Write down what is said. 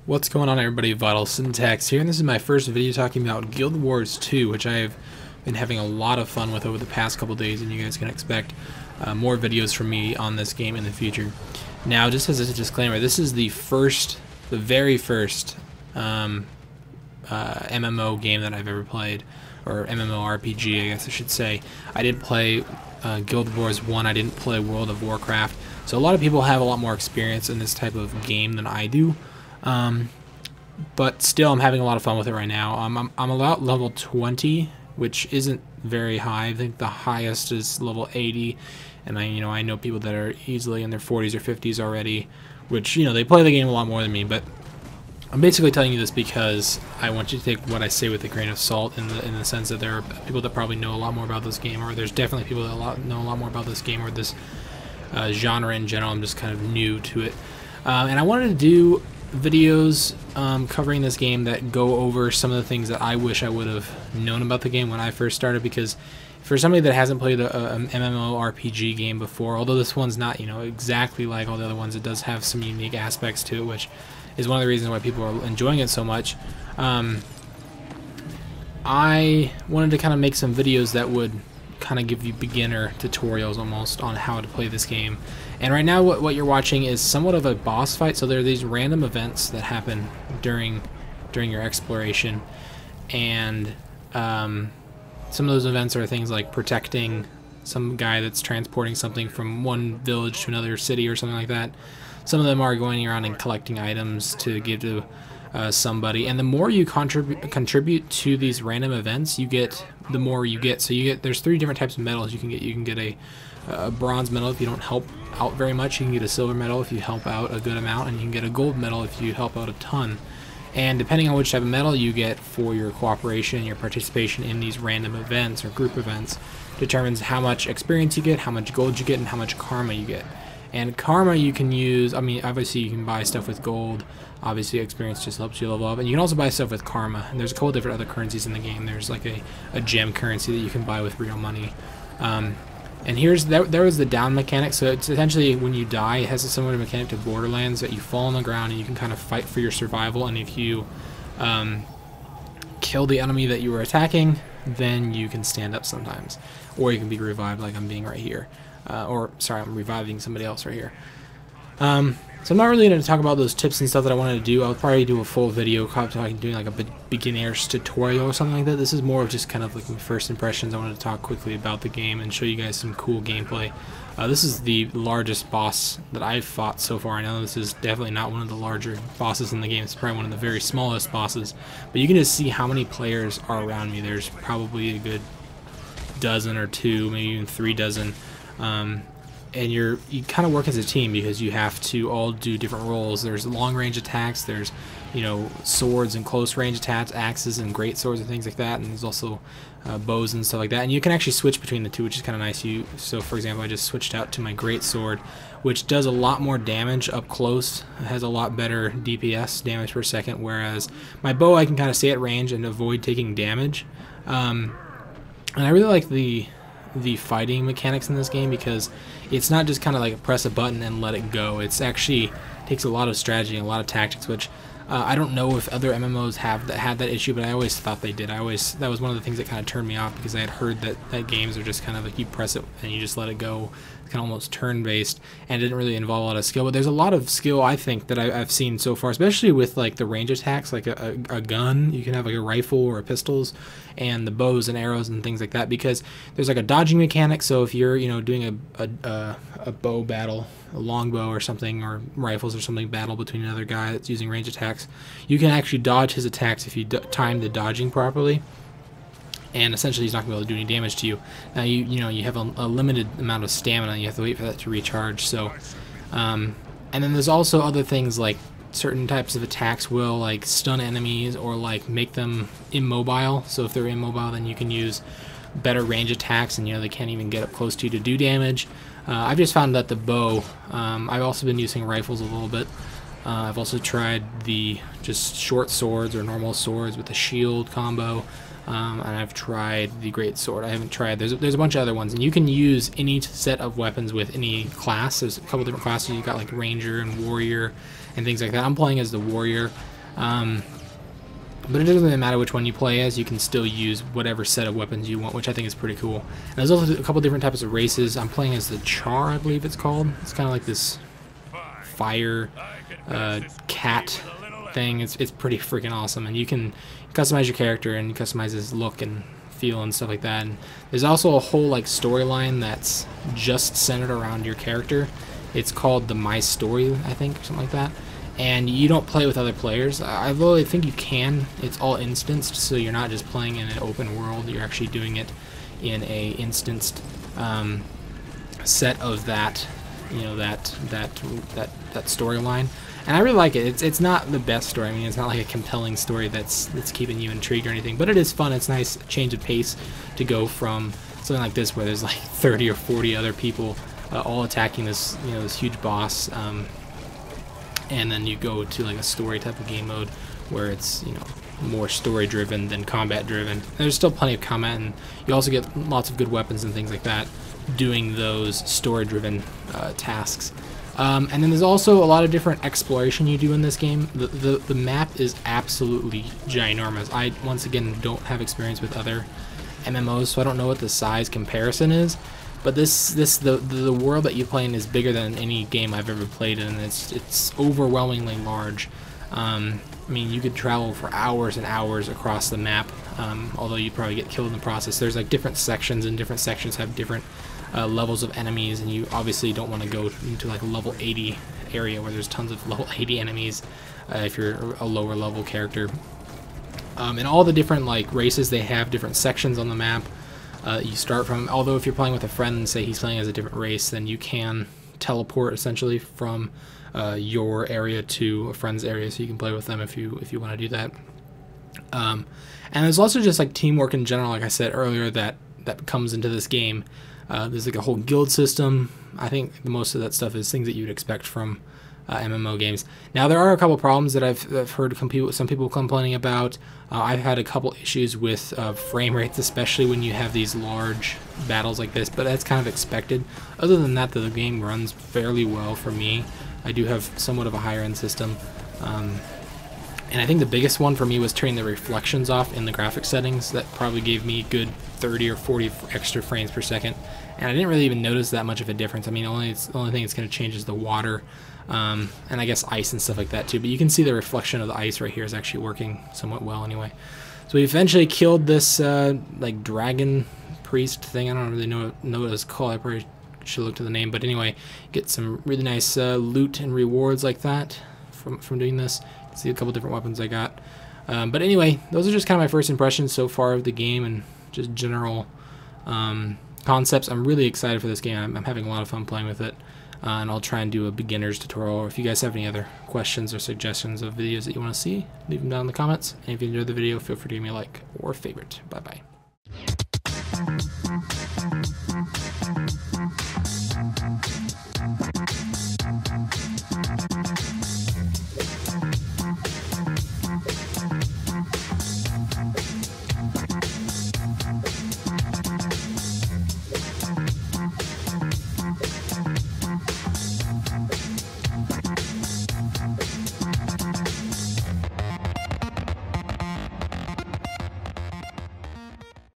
What's going on, everybody? VitalSyntax here, and this is my first video talking about Guild Wars 2, which I've been having a lot of fun with over the past couple days, and you guys can expect more videos from me on this game in the future. Now, just as a disclaimer, this is the very first MMO game that I've ever played, or MMORPG, I guess I should say. I did play Guild Wars 1, I didn't play World of Warcraft, so a lot of people have a lot more experience in this type of game than I do. But still, I'm having a lot of fun with it right now. I'm about level 20, which isn't very high. I think the highest is level 80, and I know people that are easily in their 40s or 50s already, which they play the game a lot more than me. But I'm basically telling you this because I want you to take what I say with a grain of salt, in the sense that there are people that probably know a lot more about this game, or there's definitely people that know a lot more about this game or this genre in general. I'm just kind of new to it, and I wanted to do videos covering this game that go over some of the things that I wish I would have known about the game when I first started, because for somebody that hasn't played an MMORPG game before, although this one's not exactly like all the other ones, it does have some unique aspects to it, which is one of the reasons why people are enjoying it so much. I wanted to kind of make some videos that would kind of give you beginner tutorials almost on how to play this game. And right now what you're watching is somewhat of a boss fight. So there are these random events that happen during your exploration, and some of those events are things like protecting some guy that's transporting something from one village to another city or something like that. Some of them are going around and collecting items to give to somebody, and the more you contribute to these random events, the more you get. So there's 3 different types of medals you can get. You can get a bronze medal if you don't help out very much. You can get a silver medal if you help out a good amount, and you can get a gold medal if you help out a ton. And depending on which type of medal you get for your cooperation, your participation in these random events or group events, determines how much experience you get, how much gold you get, and how much karma you get. And karma you can use, obviously you can buy stuff with gold. Obviously experience just helps you level up, and you can also buy stuff with karma. And there's a couple different other currencies in the game. There's like a gem currency that you can buy with real money. And there was the down mechanic. So it's essentially when you die, it has a similar mechanic to Borderlands, that you fall on the ground and you can kind of fight for your survival. And if you kill the enemy that you were attacking, then you can stand up sometimes, or you can be revived like I'm being right here. I'm reviving somebody else right here. So I'm not really going to talk about those tips and stuff that I wanted to do. I'll probably do a full video doing like a beginner's tutorial or something like that. This is more of just kind of like my first impressions. I wanted to talk quickly about the game and show you guys some cool gameplay. This is the largest boss that I've fought so far. I know this is definitely not one of the larger bosses in the game. It's probably one of the very smallest bosses. But you can just see how many players are around me. There's probably a good dozen or 2, maybe even 3 dozen. And you kind of work as a team, because you have to all do different roles. There's long range attacks, there's swords and close range attacks, axes and great swords and things like that, and there's also bows and stuff like that. And you can actually switch between the two, which is kind of nice. So for example, I just switched out to my great sword, which does a lot more damage up close. It has a lot better DPS, damage per second, whereas my bow, I can kind of stay at range and avoid taking damage. And I really like the fighting mechanics in this game, because it's not just kind of like press a button and let it go. It's actually takes a lot of strategy and a lot of tactics, which I don't know if other MMOs had that issue, but I always thought they did. That was one of the things that kind of turned me off, because I had heard that games are just kind of like you press it and you just let it go. It's kind of almost turn-based, and it didn't really involve a lot of skill. But there's a lot of skill, I think, that I've seen so far, especially with like the range attacks, like a gun. You can have like a rifle or pistols, and the bows and arrows and things like that, because there's like a dodging mechanic. So if you're doing a bow battle, a longbow or something, or rifles or something, battle between another guy that's using range attacks, you can actually dodge his attacks if you time the dodging properly, and essentially he's not going to be able to do any damage to you. Now you have a limited amount of stamina, you have to wait for that to recharge. So and then there's also other things, like certain types of attacks will like stun enemies or like make them immobile. So if they're immobile, then you can use better range attacks, and they can't even get up close to you to do damage. I've just found that the bow, I've also been using rifles a little bit. I've also tried the just short swords or normal swords with the shield combo, and I've tried the great sword. I haven't tried, there's a bunch of other ones, and you can use any set of weapons with any class. There's a couple different classes. You got like ranger and warrior and things like that. I'm playing as the warrior. But it doesn't really matter which one you play as. You can still use whatever set of weapons you want, which I think is pretty cool. And there's also a couple different types of races. I'm playing as the Char, I believe it's called. It's kind of like this fire cat thing. It's pretty freaking awesome, and you can customize your character and customize his look and feel and stuff like that. And there's also a whole like storyline that's just centered around your character. It's called the My Story, I think, or something like that. And you don't play with other players. Although I think you can. It's all instanced, so you're not just playing in an open world. You're actually doing it in a instanced set of that, you know, that storyline. And I really like it. It's not the best story. I mean, it's not like a compelling story that's keeping you intrigued or anything. But it is fun. It's a nice change of pace to go from something like this, where there's like 30 or 40 other people all attacking this, you know, this huge boss. And then you go to like a story type of game mode where it's, you know, more story driven than combat driven. There's still plenty of combat, and you also get lots of good weapons and things like that doing those story driven tasks. And then there's also a lot of different exploration you do in this game. The map is absolutely ginormous. I once again don't have experience with other MMOs, so I don't know what the size comparison is. But the world that you play in is bigger than any game I've ever played in. It's overwhelmingly large. I mean, you could travel for hours and hours across the map, although you'd probably get killed in the process. There's like different sections, and different sections have different levels of enemies, and you obviously don't want to go into like a level 80 area where there's tons of level 80 enemies if you're a lower level character. And all the different like races, they have different sections on the map. You start from, although if you're playing with a friend and say he's playing as a different race, then you can teleport essentially from your area to a friend's area, so you can play with them if you want to do that. And there's also just like teamwork in general, like I said earlier, that comes into this game. There's like a whole guild system. I think most of that stuff is things that you'd expect from MMO games. Now there are a couple problems that I've heard some people complaining about. I've had a couple issues with frame rates, especially when you have these large battles like this, but that's kind of expected. Other than that, the game runs fairly well for me. I do have somewhat of a higher end system. And I think the biggest one for me was turning the reflections off in the graphic settings. That probably gave me a good 30 or 40 extra frames per second. And I didn't really even notice that much of a difference. I mean, the only thing it's going to change is the water, and I guess ice and stuff like that too. But you can see the reflection of the ice right here is actually working somewhat well anyway. So we eventually killed this like dragon priest thing. I don't really know what it's called. I probably should look to the name. But anyway, get some really nice loot and rewards like that from doing this. See a couple different weapons I got. But anyway, those are just kind of my first impressions so far of the game and just general concepts. I'm really excited for this game. I'm having a lot of fun playing with it. And I'll try and do a beginner's tutorial. Or if you guys have any other questions or suggestions of videos that you want to see, leave them down in the comments. And if you enjoyed the video, feel free to give me a like or favorite. Bye-bye.